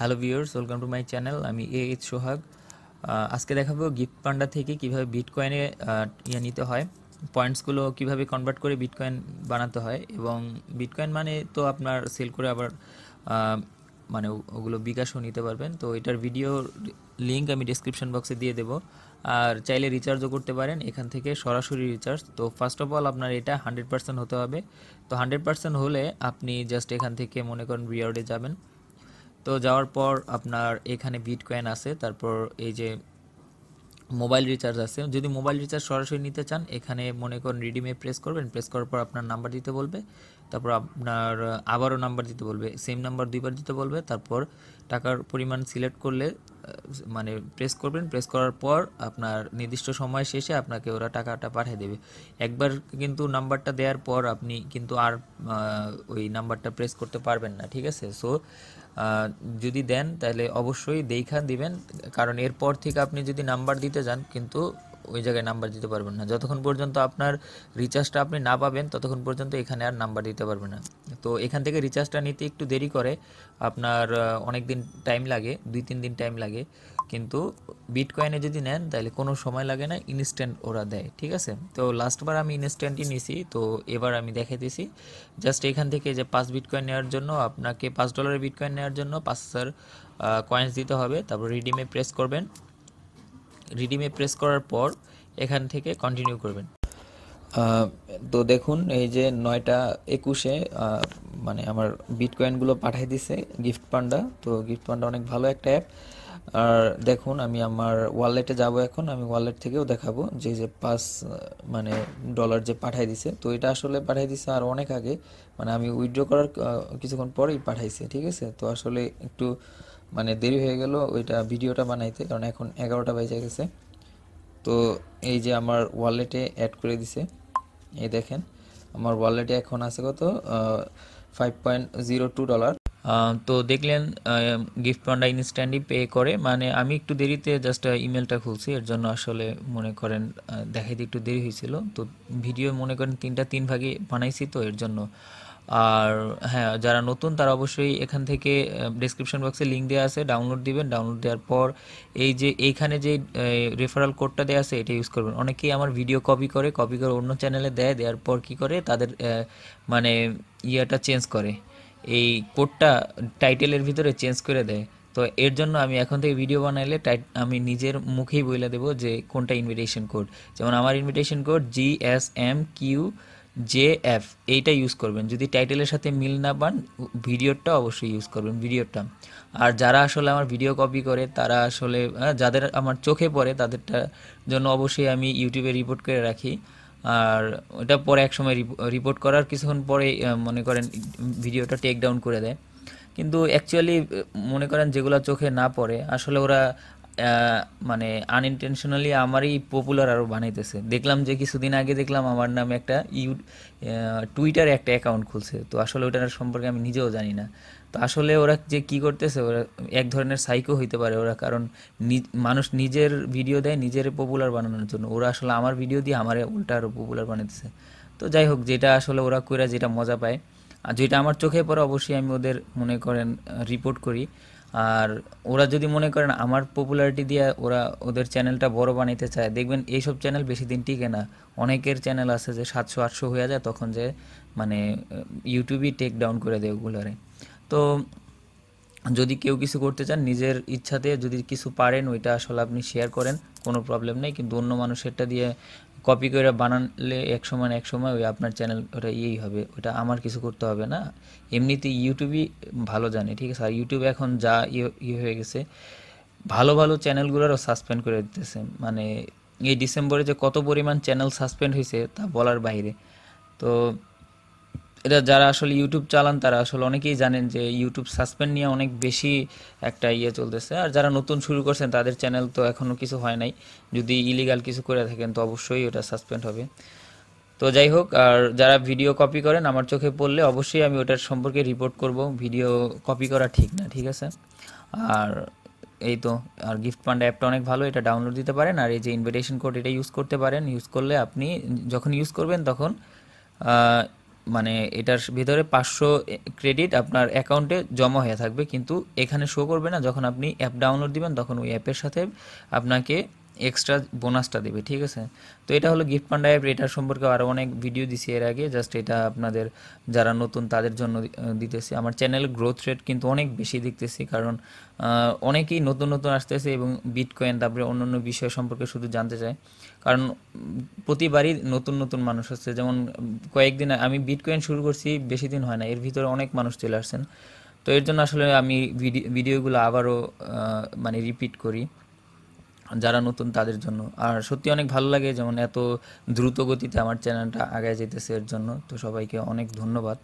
Hello viewers, welcome to my channel. আমি H সোহাগ। আজকে দেখাবো গিফট পান্ডা থেকে কিভাবে বিটকয়েনে নিতে হয়, পয়েন্টসগুলো কিভাবে কনভার্ট করে বিটকয়েন বানাতে হয়, এবং বিটকয়েন মানে তো আপনার সেল করে আবার আহ, মানে ওগুলো বিকাশও নিতে পারবেন। তো এটার ভিডিও লিঙ্ক আমি ডিসক্রিপশন বক্সে দিয়ে দেবো। আর চাইলে রিচার্জও করতে পারেন এখান থেকে, সরাসরি রিচার্জ। তো ফার্স্ট অফ অল আপনার এটা 100% হতে হবে। তো 100% হলে আপনি জাস্ট এখান থেকে মনে করেন রিওয়ার্ডে যাবেন। তো যাওয়ার পর আপনার এখানে বিটকয়েন আছে, তারপর এই যে মোবাইল রিচার্জ আছে। যদি মোবাইল রিচার্জ সরাসরি নিতে চান, এখানে মনে করেন রিডিমে প্রেস করবেন। প্রেস করার পর আপনার নাম্বার দিতে বলবে, তারপর আপনার আবারও নাম্বার দিতে বলবে, সেম নাম্বার দুইবার দিতে বলবে। তারপর টাকার পরিমাণ সিলেক্ট করলে মানে প্রেস করবেন। প্রেস করার পর আপনার নির্দিষ্ট সময় শেষে আপনাকে ওরা টাকাটা পাঠিয়ে দেবে। একবার কিন্তু নাম্বারটা দেওয়ার পর আপনি কিন্তু আর ওই নাম্বারটা প্রেস করতে পারবেন না, ঠিক আছে? সো যদি দেন তাহলে অবশ্যই দেইখা দিবেন, কারণ এরপর থেকে আপনি যদি নাম্বার দিতে যান কিন্তু ওই জায়গায় নাম্বার দিতে পারবেন না। যতক্ষণ পর্যন্ত আপনার রিচার্জটা আপনি না পাবেন ততক্ষণ পর্যন্ত এখানে আর নাম্বার দিতে পারবেন না। তো এখান থেকে রিচার্জটা নিতে একটু দেরি করে, আপনার অনেক দিন টাইম লাগে, 2-3 দিন টাইম লাগে। কিন্তু বিটকয়েনে যদি নেন তাহলে কোনো সময় লাগে না, ইনস্ট্যান্ট ওরা দেয়, ঠিক আছে? তো লাস্টবার আমি ইনস্ট্যান্টই নিছি, তো এবার আমি দেখাইতেছি। জাস্ট এখান থেকে যে 5 বিটকয়েন নেওয়ার জন্য আপনাকে $5 বিটকয়েন নেওয়ার জন্য 5000 কয়েন্স দিতে হবে। তারপর রিডিমে প্রেস করবেন। রিডিমে প্রেস করার পর এখান থেকে কন্টিনিউ করবেন। তো দেখুন এই যে 9টা 21-এ মানে আমার বিটকয়েনগুলো পাঠিয়ে দিছে গিফট পান্ডা। তো গিফট পান্ডা অনেক ভালো একটা অ্যাপ। আর দেখুন আমি আমার ওয়ালেটে যাব, এখন আমি ওয়ালেট থেকেও দেখাবো যে 5 মানে ডলার যে পাঠিয়ে দিছে। তো এটা আসলে পাঠিয়ে দিছে আর অনেক আগে, মানে আমি উইথড্র করার কিছুক্ষণ পরেই পাঠাইছে, ঠিক আছে? তো আসলে একটু মানে দেরি হয়ে গেল ওইটা ভিডিওটা বানাইতে, কারণ এখন 11টা বেজে গেছে। তো এই যে আমার ওয়ালেটে অ্যাড করে দিছে, এই দেখেন আমার ওয়ালেটে এখন আছে কত, $5.02। তো দেখলেন গিফট পান্ডা ইনস্ট্যান্টলি পে করে, মানে আমি একটু দেরিতে জাস্ট ইমেলটা খুলছি, এর জন্য আসলে মনে করেন দেখাইতে একটু দেরি হয়েছিল। তো ভিডিও মনে করেন 3 ভাগে বানাইছি, তো এর জন্য। আর হ্যাঁ, যারা নতুন তারা অবশ্যই এখান থেকে ডেসক্রিপশন বক্সে লিঙ্ক দেওয়া আছে, ডাউনলোড দিবেন। ডাউনলোড দেওয়ার পর এই যে এইখানে যে রেফারাল কোডটা দেওয়া আছে এটা ইউজ করবেন। অনেকেই আমার ভিডিও কপি করে অন্য চ্যানেলে দেয়, দেওয়ার পর কী করে তাদের মানে ইয়েটা চেঞ্জ করে, এই কোডটা টাইটেলের ভিতরে চেঞ্জ করে দেয়। তো এর জন্য আমি এখন থেকে ভিডিও বানাইলে আমি নিজের মুখেই বলে দেবো যে কোনটা ইনভিটেশন কোড। যেমন আমার ইনভিটেশন কোড GSMQJF, এইটা ইউজ করবেন। যদি টাইটেলের সাথে মিল না পান, ভিডিওটা অবশ্যই ইউজ করবেন, ভিডিওটা। আর যারা আসলে আমার ভিডিও কপি করে তারা আসলে যাদের আমার চোখে পড়ে তাদেরটা জন্য অবশ্যই আমি ইউটিউবে রিপোর্ট করে রাখি। আর ওটা পরে এক সময় রিপোর্ট করার কিছুক্ষণ পরে মনে করেন ভিডিওটা টেক ডাউন করে দেয়। কিন্তু অ্যাকচুয়ালি মনে করেন যেগুলো চোখে না পড়ে আসলে ওরা মানে আনইনটেনশনালি আমারই পপুলার আরও বানাইতেছে। দেখলাম যে কিছুদিন আগে দেখলাম আমার নামে একটা টুইটারে একটা অ্যাকাউন্ট খুলছে, তো আসলে ওটার সম্পর্কে আমি নিজেও জানি না। তো আসলে ওরা যে কি করতেছে, ওরা এক ধরনের সাইকো হইতে পারে ওরা, কারণ মানুষ নিজের ভিডিও দেয় নিজের পপুলার বানানোর জন্য, ওরা আসলে আমার ভিডিও দিয়ে আমার উল্টা আরও পপুলার বানাইতেছে। তো যাই হোক, যেটা আসলে ওরা কইরা যেটা মজা পায় আর যেটা আমার চোখে পড়ে অবশ্যই আমি ওদের মনে করেন রিপোর্ট করি। আর ওরা যদি মনে করেন আমার পপুলারিটি দিয়ে ওরা ওদের চ্যানেলটা বড় বানাইতে চায়, দেখবেন এইসব চ্যানেল বেশি দিন টিকে না। অনেকের চ্যানেল আছে যে 700-800 হয়ে যায়, তখন যে মানে ইউটিউবই টেক ডাউন করে দেয় ওগুলারে। তো যদি কেউ কিছু করতে চান নিজের ইচ্ছাতে, যদি কিছু পারেন ওইটা আসলে আপনি শেয়ার করেন, কোনো প্রবলেম নেই। কিন্তু অন্য মানুষেরটা দিয়ে কপি করে বানালে এক সময় ওই আপনার চ্যানেল ওটা ইয়েই হবে, ওটা আমার কিছু করতে হবে না। এমনিতেই ইউটিউবই ভালো জানে, ঠিক আছে? আর ইউটিউব এখন যা ইয়ে হয়ে গেছে, ভালো ভালো চ্যানেলগুলোরও সাসপেন্ড করে দিতেছে। মানে এই ডিসেম্বরে যে কত পরিমাণ চ্যানেল সাসপেন্ড হয়েছে তা বলার বাইরে। তো এটা যারা আসলে ইউটিউব চালান তারা আসলে অনেকেই জানেন যে ইউটিউব সাসপেন্ড নিয়ে অনেক বেশি একটা ইয়ে চলতেছে। আর যারা নতুন শুরু করছেন তাদের চ্যানেল তো এখনও কিছু হয় নাই, যদি ইলিগাল কিছু করে থাকেন তো অবশ্যই ওটা সাসপেন্ড হবে। তো যাই হোক, আর যারা ভিডিও কপি করেন আমার চোখে পড়লে অবশ্যই আমি ওটার সম্পর্কে রিপোর্ট করব। ভিডিও কপি করা ঠিক না, ঠিক আছে? আর এই তো। আর গিফট পান্ডা অ্যাপটা অনেক ভালো, এটা ডাউনলোড দিতে পারেন। আর এই যে ইনভিটেশন কোড এটা ইউজ করতে পারেন। ইউজ করলে আপনি যখন ইউজ করবেন তখন মানে এটার ভিতরে 500 ক্রেডিট আপনার অ্যাকাউন্টে জমা হয়ে থাকবে, কিন্তু এখানে শো করবে না। যখন আপনি অ্যাপ ডাউনলোড দিবেন তখন ওই অ্যাপের সাথে আপনাকে এক্সট্রা বোনাসটা দেবে, ঠিক আছে? তো এটা হলো গিফট পান্ডা অ্যাপ। এটার সম্পর্কে আরও অনেক ভিডিও দিছি এর আগে, জাস্ট এটা আপনাদের যারা নতুন তাদের জন্য দিতেছি। আমার চ্যানেলের গ্রোথ রেট কিন্তু অনেক বেশি দেখতেছি, কারণ অনেকেই নতুন নতুন আসতেছে এবং বিটকয়েন তারপরে অন্যান্য বিষয় সম্পর্কে শুধু জানতে চায়। কারণ প্রতিবারই নতুন নতুন মানুষ আসছে। যেমন কয়েকদিন আমি বিটকয়েন শুরু করছি, বেশি দিন হয় না, এর ভিতরে অনেক মানুষ চলে আসছেন। তো এর জন্য আসলে আমি ভিডিওগুলো আবারও মানে রিপিট করি যারা নতুন তাদের জন্য। আর সত্যি অনেক ভালো লাগে যেমন এত দ্রুত গতিতে আমার চ্যানেলটা আগায় যেতেছে, এর জন্য তো সবাইকে অনেক ধন্যবাদ।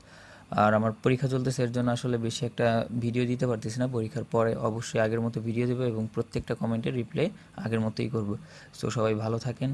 আর আমার পরীক্ষা চলতেছে, এর জন্য আসলে বেশি একটা ভিডিও দিতে পারতেছি না। পরীক্ষার পরে অবশ্যই আগের মতো ভিডিও দেবো এবং প্রত্যেকটা কমেন্টের রিপ্লাই আগের মতোই করব। তো সবাই ভালো থাকেন।